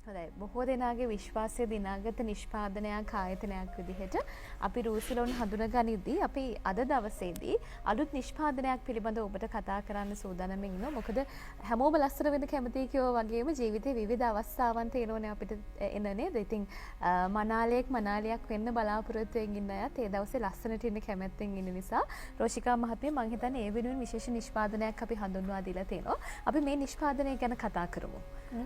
හොඳයි. බොහෝ දෙනාගේ විශ්වාසය දිනාගත නිෂ්පාදනයක් ආයතනයක් විදිහට අපි රූසිලෝන් හඳුනගනිද්දී අපි අද දවසේදී අලුත් නිෂ්පාදනයක් පිළිබඳව ඔබට කතා කරන්න සූදානම් ඉන්නවා. මොකද හැමෝම ලස්සන වෙන්න කැමතියි කියෝ වගේම ජීවිතේ විවිධ අවස්ථාවන් තියෙනවනේ අපිට එන නේද? ඉතින් මනාලියක් වෙන්න බලාපොරොත්තු වෙමින් ඉන්න අයත් ඒ දවසේ ලස්සනට ඉන්න කැමැත්තෙන් ඉන්න නිසා රෝෂිකා මහත්මිය මම හිතන්නේ ඒ වෙනුවෙන් විශේෂ නිෂ්පාදනයක් අපි හඳුන්වා දීලා තියෙනවා. අපි මේ නිෂ්පාදනය ගැන කතා කරමු.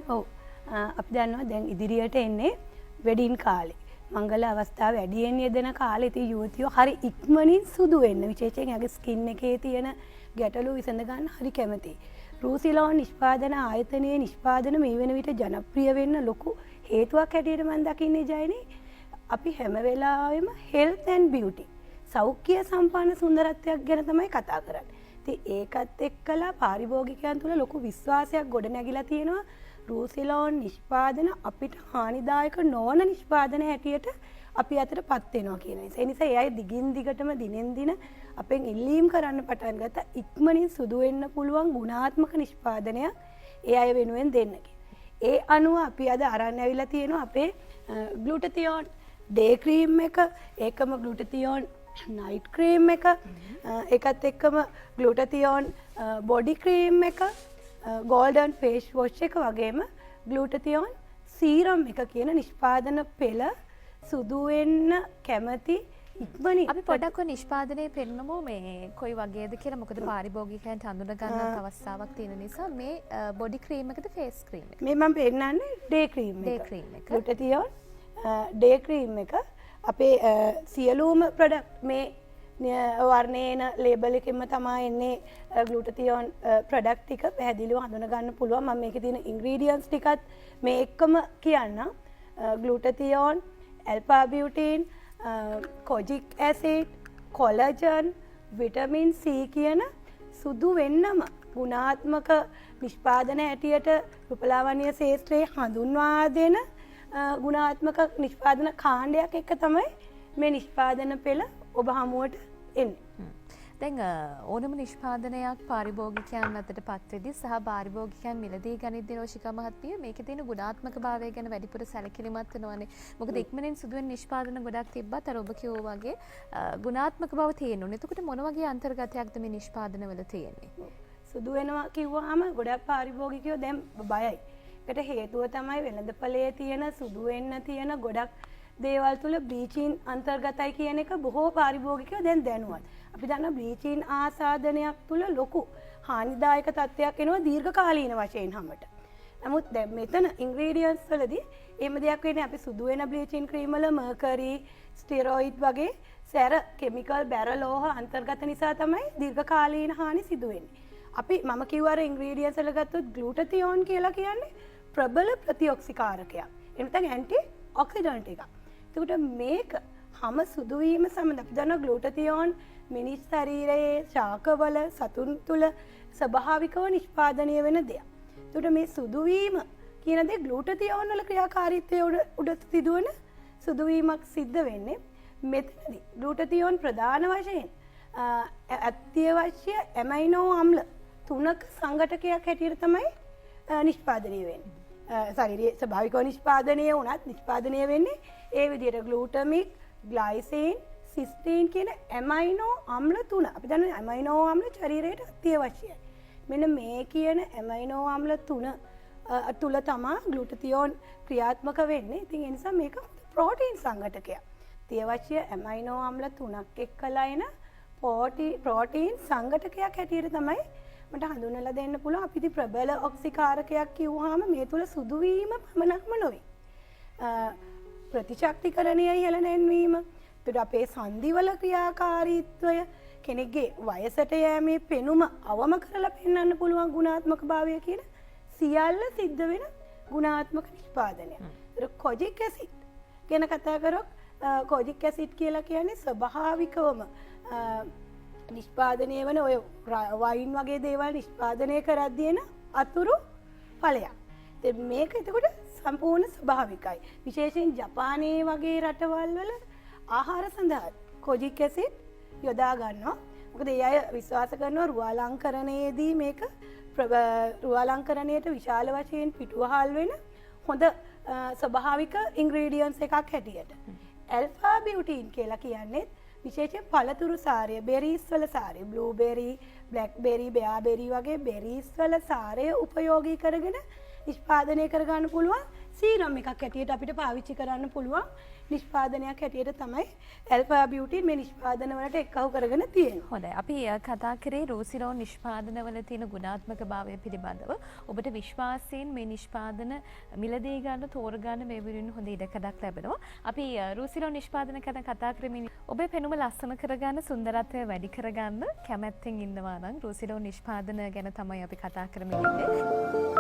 ඔව්. අපි දන්නවා දැන් ඉදිරියට එන්නේ වෙඩින් කාලේ. මංගල අවස්ථාව වැඩියෙන් යෙදෙන කාලේ ඉතින් යුවතියෝ හරි ඉක්මනින් සුදු වෙන්න විශේෂයෙන් යාගේ ස්කින් එකේ තියෙන ගැටලු විසඳ ගන්න හරි කැමතියි. රූසිලෝන් නිෂ්පාදන ආයතනයේ නිෂ්පාදන මේ වෙන විට ජනප්‍රිය වෙන්න ලොකු හේතුවක් හැටියට මම දකින්නේ ජයනේ අපි හැම වෙලාවෙම health and beauty සෞඛ්‍ය සම්පන්න සුන්දරත්වයක් ගැන තමයි කතා කරන්නේ. ඉතින් ඒකත් එක්කලා පාරිභෝගිකයන් තුළ ලොකු විශ්වාසයක් ගොඩනැගිලා තියෙනවා. රූසිලෝන් නිෂ්පාදන අපිට හානිදායක නොවන නිෂ්පාදන හැටියට අපි අතටපත් වෙනවා කියන නිසා. ඒ නිසා ඒ අය දිගින් දිගටම දිනෙන් දින අපෙන් ඉල්ලීම් කරන්න පටන් ගත්තා ඉක්මනින් සුදු වෙන්න පුළුවන් ගුණාත්මක නිෂ්පාදනයක් ඒ අය වෙනුවෙන් දෙන්න ඒ අනුව අපි අද අරන් ඇවිල්ලා තියෙනවා අපේ ග්ලූටතියෝන් ඩේ ක්‍රීම් එක, ඒකම ග්ලූටතියෝන් නයිට් ක්‍රීම් එක, ඒකත් එක්කම ග්ලූටතියෝන් බොඩි ක්‍රීම් එක, ගෝල්ඩන් ෆේස් වොෂ් එක වගේම ග්ලූටතියෝන් සීරම් එක කියන නිෂ්පාදන පෙළ සුදු වෙන්න කැමති ඉක්මනින් අපි පොඩක් ඔය නිෂ්පාදනයේ පෙන්නමු මේ කොයි වගේද කියලා. මොකද පාරිභෝගිකයන්ට හඳුන ගන්නත් අවස්ථාවක් තියෙන නිසා මේ බොඩි ක්‍රීම් එකද ෆේස් ක්‍රීම් එක. මේ මම පෙන්නන්නේ ඩේ ක්‍රීම් එක. ඩේ ක්‍රීම් එක. ග්ලූටතියෝන් ඩේ ක්‍රීම් එක අපේ සියලුම ප්‍රොඩක්ට් මේ වර්ණයන ලේබල් එකෙන්ම තමයි එන්නේ ග්ලූටතියෝන් ප්‍රොඩක්ට් ටික පැහැදිලිව හඳුන ගන්න පුළුවන්. මම මේකේ තියෙන ඉන්ග්‍රීඩියන්ට්ස් ටිකත් මේ එක්කම කියන්නම්. ග්ලූටතියෝන්, alpha බියුටින්, කොජික් acid, collagen, vitamin C කියන සුදු වෙන්නම ගුණාත්මක නිෂ්පාදන ඇටියට රූපලාවන්‍ය ශාස්ත්‍රයේ හඳුන්වා දෙන ගුණාත්මක නිෂ්පාදන කාණ්ඩයක් එක්ක තමයි මේ නිෂ්පාදන පෙළ ඔබ හමුවට එන්නේ. දැන් ඕනම නිෂ්පාදනයක් පාරිභෝගිකයන් අතට පත්වෙදී සහ පාරිභෝගිකයන් මිලදී ගනිද්දී රෝෂිකා මහත්මිය මේකේ තියෙන ගුණාත්මක භාවය ගැන වැඩිපුර සැලකිලිමත් වෙනවානේ. මොකද ඉක්මනින් සිදුවෙන නිෂ්පාදන ගොඩක් තිබ්බත් අර ඔබ කිව්වා වගේ ගුණාත්මක බව තියෙනුනේ. එතකොට මොන වගේ අන්තර්ගතයක්ද මේ නිෂ්පාදනවල තියෙන්නේ? සුදු වෙනවා කිව්වහම ගොඩක් පාරිභෝගිකයෝ දැන් බයයි. ඒකට හේතුව තමයි වෙළඳපොලේ තියෙන සුදු වෙන්න තියෙන ගොඩක් දේවල් තුල බ්ලීචින් අන්තර්ගතයි කියන එක බොහෝ පාරිභෝගිකයෝ දැන් දැනුවත්. අපි දන්නවා බ්ලීචින් ආසාදනයක් තුල ලොකු හානිදායක තත්ත්වයක් එනවා දීර්ඝකාලීන වශයෙන් හැමට. නමුත් දැන් මෙතන ඉන්ග්‍රීඩියන්ට්ස් වලදී එහෙම දෙයක් වෙන්නේ අපි සුදු වෙන බ්ලීචින් ක්‍රීම් වල මර්කරි, ස්ටිරොයිඩ් වගේ සැර කෙමිකල් බැරලෝහ අන්තර්ගත නිසා තමයි දීර්ඝකාලීන හානි සිදු වෙන්නේ. මම කිව්වා අර ඉන්ග්‍රීඩියන්ට්ස් වල ගත්තොත් ග්ලූටතියෝන් කියලා කියන්නේ ප්‍රබල ප්‍රතිඔක්සිකාරකයක්. එනතන ඇන්ටි ඔක්සිඩන්ට් එකක්. එතකොට මේක හැම සුදු වීම සමග අපි දන්නවා ග්ලූටතියෝන් මිනිස් ශරීරයේ ශාකවල සතුන් තුල ස්වභාවිකව නිෂ්පාදනය වෙන දෙයක්. එතකොට මේ සුදු වීම කියන දේ ග්ලූටතියෝන් වල ක්‍රියාකාරීත්වය උඩ සිදුවන සුදු වීමක් සිද්ධ වෙන්නේ මෙතනදී. ග්ලූටතියෝන් ප්‍රධාන වශයෙන් අත්‍යවශ්‍ය ඇමයිනෝ අම්ල 3ක සංඝටකයක් හැටියට තමයි නිෂ්පාදනය වෙන්නේ. ශරීරයේ ස්වභාවිකව නිෂ්පාදනය වුණත් නිෂ්පාදනය වෙන්නේ ඒ විදිහට ග්ලූටමික්, ග්ලයිසින්, සිස්ටීන් කියන ඇමයිනෝ අම්ල 3. අපි දන්නවා ඇමයිනෝ අම්ල ශරීරයට අත්‍යවශ්‍යයි. මෙන්න මේ කියන ඇමයිනෝ අම්ල 3 තුල තමයි ග්ලූටතියෝන් ක්‍රියාත්මක වෙන්නේ. ඉතින් ඒ නිසා මේක ප්‍රෝටීන් සංඝටකයක්. අත්‍යවශ්‍ය ඇමයිනෝ අම්ල 3ක් එක්කලා එන ප්‍රෝටීන් සංඝටකයක් හැටියට තමයි මට හඳුන්වලා දෙන්න පුළුවන්. අපි ඉතින් ප්‍රබල ඔක්සිකාරකයක් කිව්වහම මේ තුල සුදු වීම පමණක්ම නොවේ. ප්‍රතිශක්තිකරණය ඉහළ නැන්වීම, එතකොට අපේ සංදිවල ක්‍රියාකාරීත්වය, කෙනෙක්ගේ වයසට යෑමේ පෙනුම අවම කරලා පෙන්වන්න පුළුවන් ගුණාත්මක භාවය කියන සියල්ල සිද්ධ වෙන ගුණාත්මක නිෂ්පාදනය. ඒක කොජික් ඇසිඩ් ගැන කතා කරොත් කොජික් ඇසිඩ් කියලා කියන්නේ ස්වභාවිකවම නිෂ්පාදනය වන ඔය වයින් වගේ දේවල් නිෂ්පාදනය කරද්දී එන අතුරු ඵලයක්. මේක එතකොට සම්පූර්ණ ස්වභාවිකයි. විශේෂයෙන් ජපානයේ වගේ රටවල් වල ආහාර සඳහා කොජික් ඇසිඩ් යොදා ගන්නවා. මොකද ඒ අය විශ්වාස කරනවා රුවාලංකරණයේදී මේක රුවාලංකරණයට විශාල වශයෙන් පිටුවහල් වෙන හොඳ ස්වභාවික ඉන්ග්‍රීඩියන්ට්ස් එකක් හැටියට. ඇල්ෆා බියුටින් කියලා කියන්නේ විශේෂයෙන් පළතුරු සාරය, බෙරීස් වල සාරය, බ්ලූබෙරි, බ්ලැක්බෙරි, බෙයාබෙරි වගේ බෙරීස් වල සාරය උපයෝගී කරගෙන නිෂ්පාදනය කරගන්න පුළුවන් සීරම් එකක් හැටියට අපිට පාවිච්චි කරන්න පුළුවන් නිෂ්පාදනයක් හැටියට තමයි ඇල්ෆා බියුටින් මේ නිෂ්පාදන වලට එක්කහු කරගෙන තියෙන්නේ. හොඳයි. අපි කතා කරේ රූසිලෝන් නිෂ්පාදනවල තියෙන ගුණාත්මක භාවය පිළිබඳව. ඔබට විශ්වාසයෙන් මේ නිෂ්පාදන මිලදී ගන්න තෝරගන්න මේ විදිහින් හොඳ ඉඩකඩක් ලැබෙනවා. අපි රූසිලෝන් නිෂ්පාදන ගැන කතා කරමින් ඔබේ පෙනුම ලස්සන කරගන්න, සුන්දරත්වය වැඩි කරගන්න කැමැත්තෙන් ඉන්නවා නම් රූසිලෝන් නිෂ්පාදන ගැන තමයි අපි කතා කරමින් ඉන්නේ.